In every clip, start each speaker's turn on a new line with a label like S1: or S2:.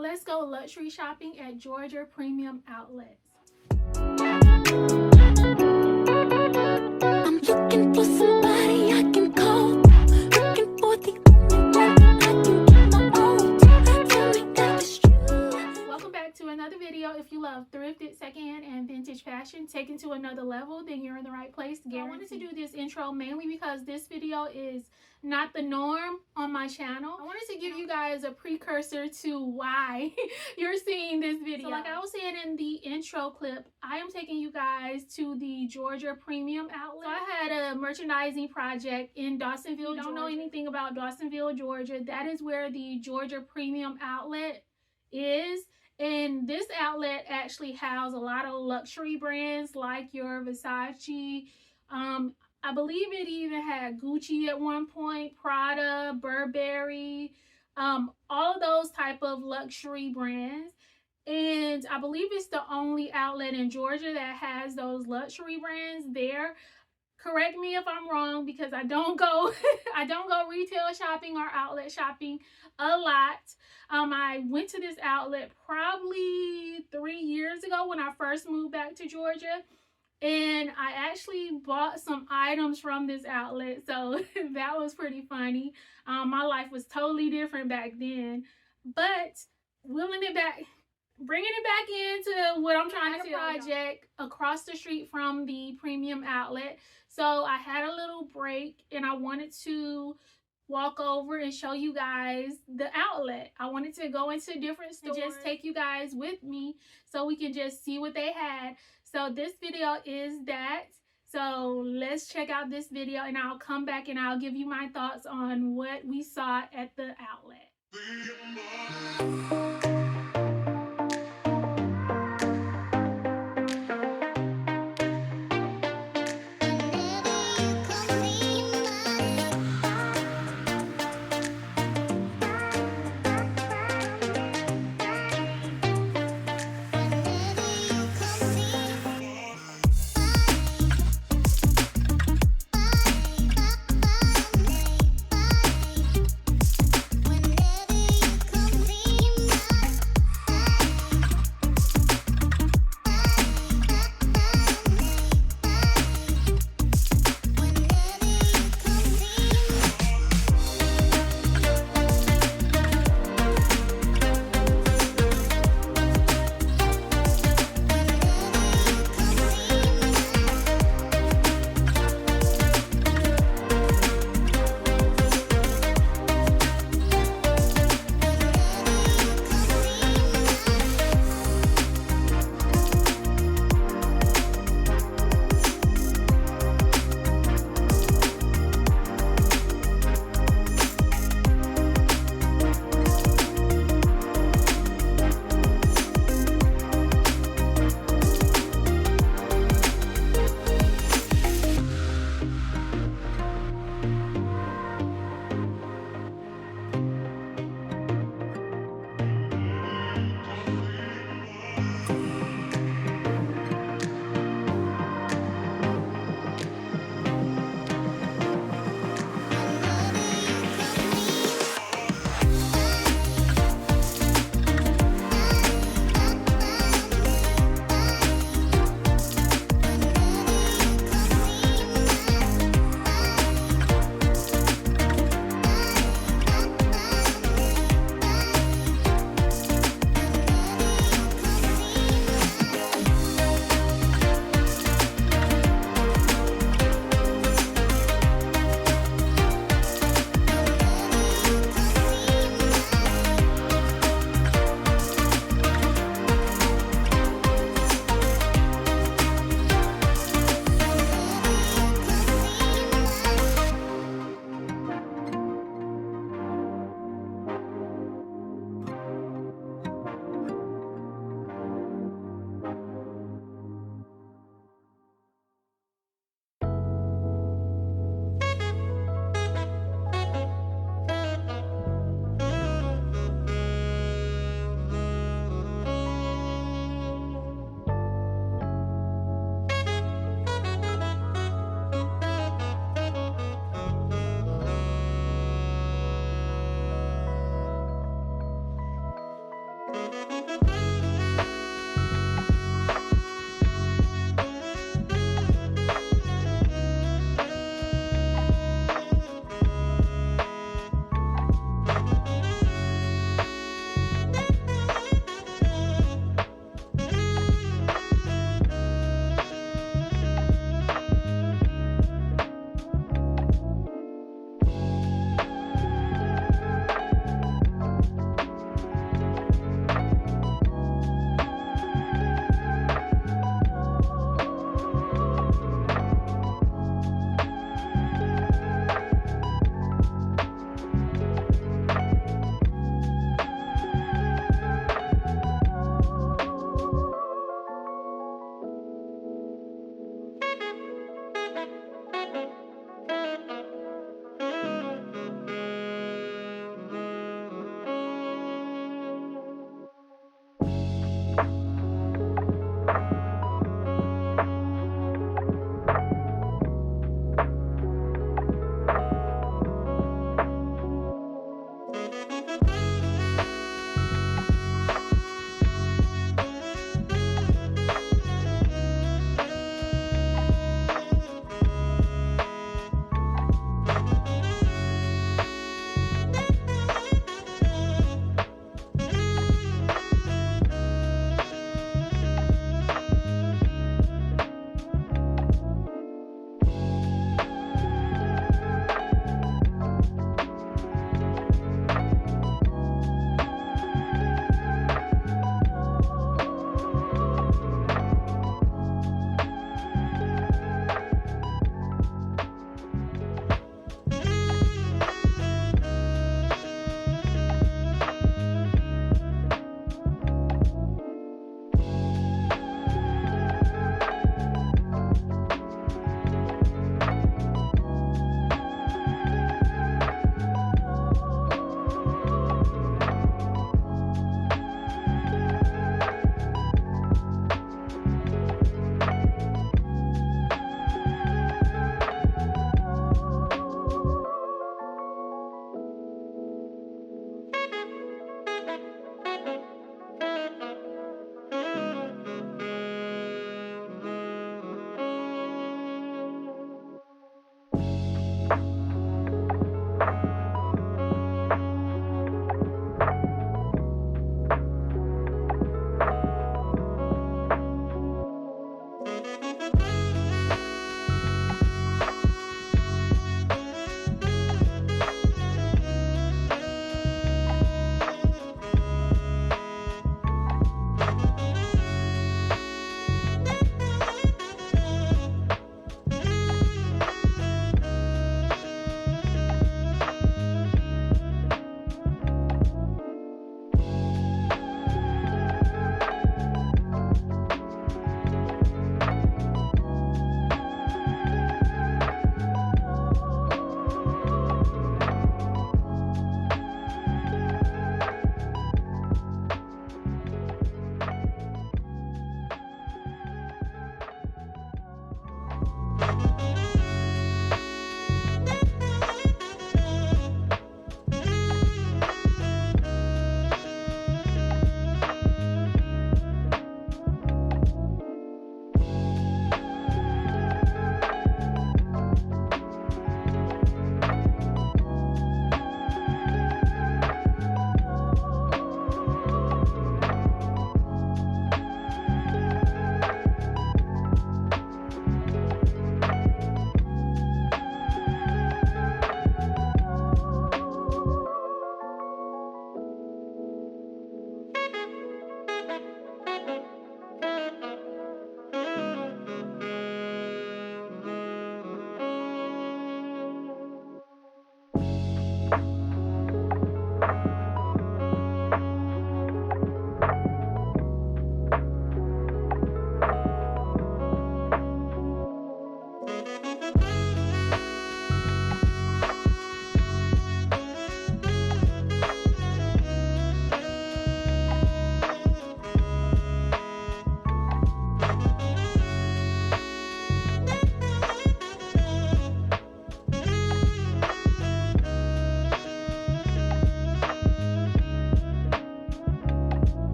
S1: Let's go luxury shopping at Georgia Premium Outlets.
S2: I'm looking for somebody I can call. Looking for the only one I can get my own. Tell me that it's true.
S1: Welcome back to another video. If you love thrifted, secondhand, and vintage fashion taken to another level, then you're in the right place. I wanted to do this intro mainly because this video is not the norm on my channel. I wanted to give you guys a precursor to why you're seeing this video. So like I was saying in the intro clip, I am taking you guys to the Georgia Premium Outlet. So I had a merchandising project in Dawsonville. If you don't know anything about Dawsonville, Georgia, that is where the Georgia Premium Outlet is. And this outlet actually houses a lot of luxury brands like your Versace. I believe it even had Gucci at one point, Prada, Burberry, all of those type of luxury brands. And I believe it's the only outlet in Georgia that has those luxury brands there. Correct me if I'm wrong, because I don't go retail shopping or outlet shopping a lot. I went to this outlet probably 3 years ago when I first moved back to Georgia, and I actually bought some items from this outlet, so that was pretty funny. My life was totally different back then, but bringing it back into what I'm trying to project across the street from the premium outlet. So I had a little break and I wanted to walk over and show you guys the outlet. I wanted to go into different stores and just take you guys with me so we can just see what they had. So this video is that. So let's check out this video and I'll come back and I'll give you my thoughts on what we saw at the outlet.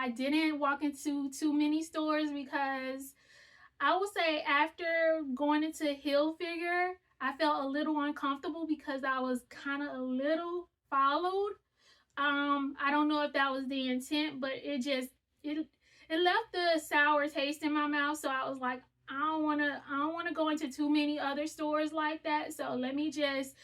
S1: I didn't walk into too many stores because I would say after going into Hilfiger, I felt a little uncomfortable because I was kind of a little followed. I don't know if that was the intent, but it left the sour taste in my mouth. So I was like, I don't wanna go into too many other stores like that. So let me just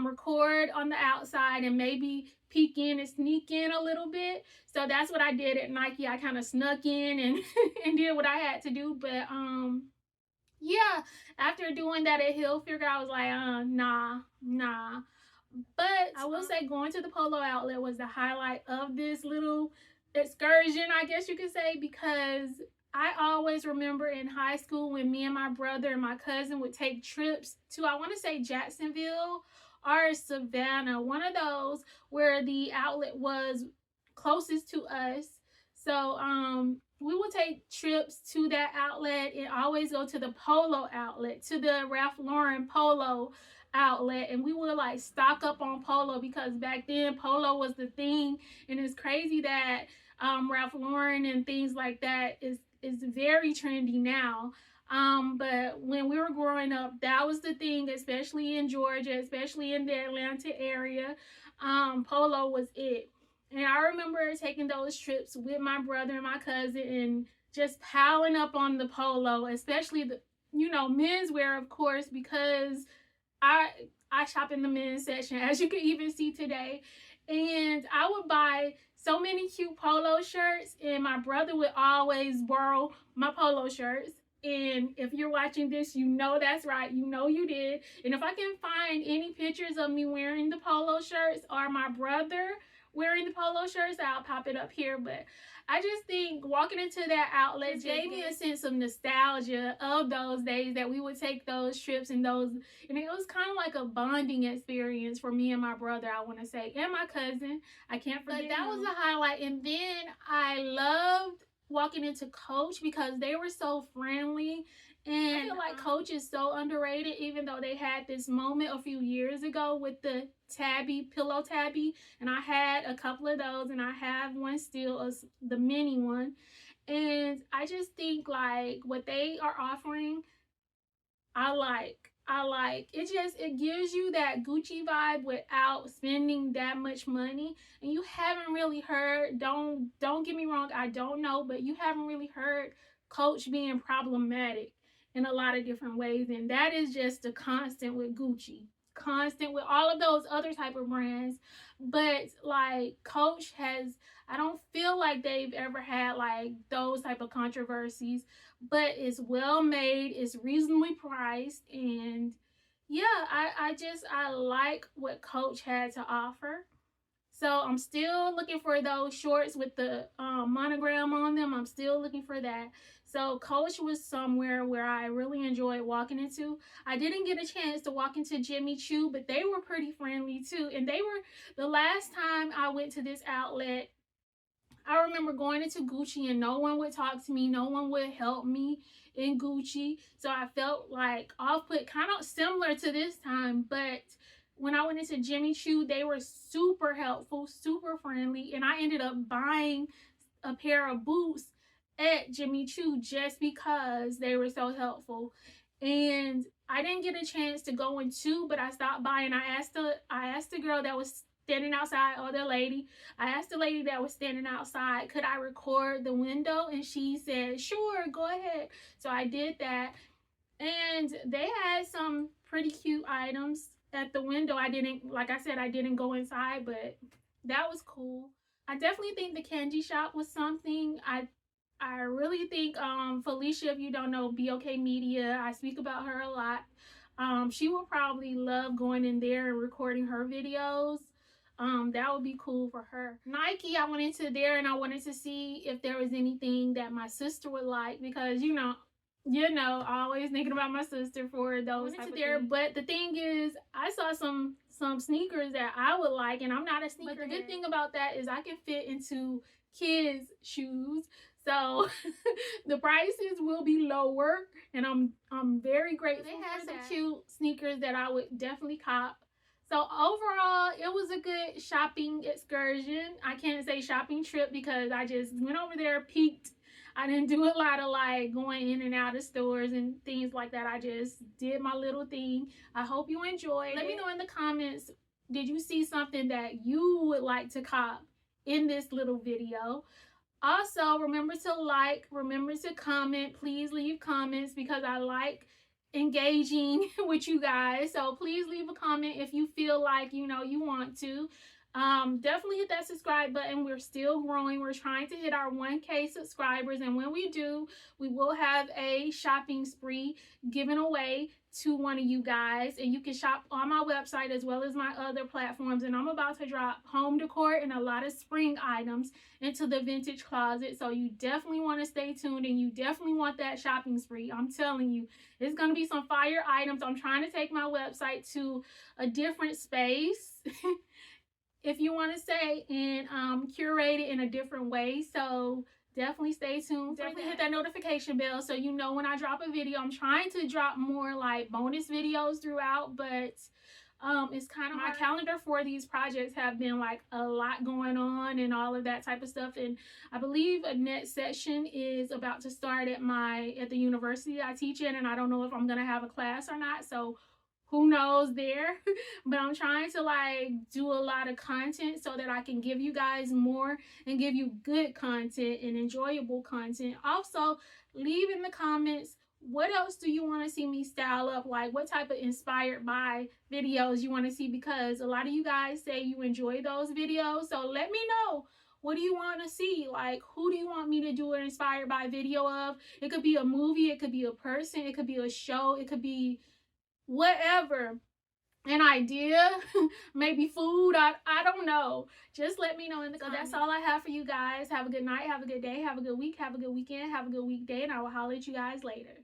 S1: record on the outside and maybe peek in and sneak in a little bit. So that's what I did at Nike. I kind of snuck in and and did what I had to do. But yeah, after doing that at Hilfiger, I was like, nah. But I will say going to the Polo outlet was the highlight of this little excursion, I guess you could say, because I always remember in high school when me and my brother and my cousin would take trips to, I want to say Jacksonville or Savannah, one of those where the outlet was closest to us. So we would take trips to that outlet and always go to the Polo outlet, to the Ralph Lauren Polo outlet, and we would like stock up on Polo because back then Polo was the thing. And it's crazy that Ralph Lauren and things like that is very trendy now. But when we were growing up, that was the thing, especially in Georgia, especially in the Atlanta area. Polo was it. And I remember taking those trips with my brother and my cousin and just piling up on the Polo, especially the, menswear, of course, because I shop in the men's section, as you can even see today. And I would buy so many cute Polo shirts, and my brother would always borrow my Polo shirts. And if you're watching this, you know that's right. You know you did. And if I can find any pictures of me wearing the Polo shirts or my brother wearing the Polo shirts, I'll pop it up here. But I just think walking into that outlet gave me a sense of nostalgia of those days that we would take those trips and it was kind of like a bonding experience for me and my brother, I want to say, and my cousin. I can't forget. But that was a highlight. And then I loved walking into Coach because they were so friendly. And I feel like Coach is so underrated, even though they had this moment a few years ago with the pillow tabby, and I had a couple of those, and I have one still, the mini one. And I just think like what they are offering, I like it gives you that Gucci vibe without spending that much money. And you haven't really heard, don't get me wrong, I don't know, but you haven't really heard Coach being problematic in a lot of different ways. And that is just a constant with Gucci, constant with all of those other type of brands. But like Coach I don't feel like they've ever had like those type of controversies, but it's well made, it's reasonably priced, and yeah, I like what Coach had to offer. So I'm still looking for those shorts with the monogram on them. I'm still looking for that. So Coach was somewhere where I really enjoyed walking into. I didn't get a chance to walk into Jimmy Choo, but they were pretty friendly too. And the last time I went to this outlet, I remember going into Gucci and no one would talk to me. No one would help me in Gucci. So I felt like off-put, kind of similar to this time. But when I went into Jimmy Choo, they were super helpful, super friendly. And I ended up buying a pair of boots at Jimmy Choo just because they were so helpful. And I didn't get a chance to go in two, but I stopped by and I asked the girl that was standing outside, or the lady. I asked the lady that was standing outside, could I record the window? And she said, sure, go ahead. So I did that. And they had some pretty cute items at the window. Like I said, I didn't go inside, but that was cool. I definitely think the candy shop was something. I really think Felicia, if you don't know, BOK Media, I speak about her a lot. She will probably love going in there and recording her videos. That would be cool for her. Nike, I went into there and I wanted to see if there was anything that my sister would like, because always thinking about my sister for those type of things. But the thing is, I saw some sneakers that I would like, and I'm not a sneaker. But the good thing about that is I can fit into kids' shoes. So the prices will be lower, and I'm very grateful. They had some cute sneakers that I would definitely cop. So overall, it was a good shopping excursion. I can't say shopping trip because I just went over there, peeked. I didn't do a lot of like going in and out of stores and things like that. I just did my little thing. I hope you enjoyed. Let me know in the comments, did you see something that you would like to cop in this little video? Also, remember to like, remember to comment. Please leave comments because I like engaging with you guys. So please leave a comment if you feel like, you know, you want to. Definitely hit that subscribe button. We're still growing. We're trying to hit our 1K subscribers, and when we do, we will have a shopping spree given away to one of you guys, and you can shop on my website as well as my other platforms. And I'm about to drop home decor and a lot of spring items into the vintage closet, so you definitely want to stay tuned, and you definitely want that shopping spree. I'm telling you, it's going to be some fire items. I'm trying to take my website to a different space if you want to say, and curate it in a different way. So definitely stay tuned. Definitely hit that notification bell so you know when I drop a video. I'm trying to drop more like bonus videos throughout, but it's kind of my calendar for these projects have been like a lot going on and all of that type of stuff. And I believe a next session is about to start at the university I teach in, and I don't know if I'm gonna have a class or not, so who knows there. But I'm trying to like do a lot of content so that I can give you guys more and give you good content and enjoyable content. Also, leave in the comments, what else do you want to see me style up? Like what type of inspired by videos you want to see, because a lot of you guys say you enjoy those videos. So let me know, what do you want to see? Like, who do you want me to do an inspired by video of? It could be a movie, it could be a person, it could be a show, it could be whatever, an idea, maybe food, I don't know. Just let me know in the comments. So that's all I have for you guys. Have a good night, have a good day, have a good week, have a good weekend, have a good weekday, and I will holler at you guys later.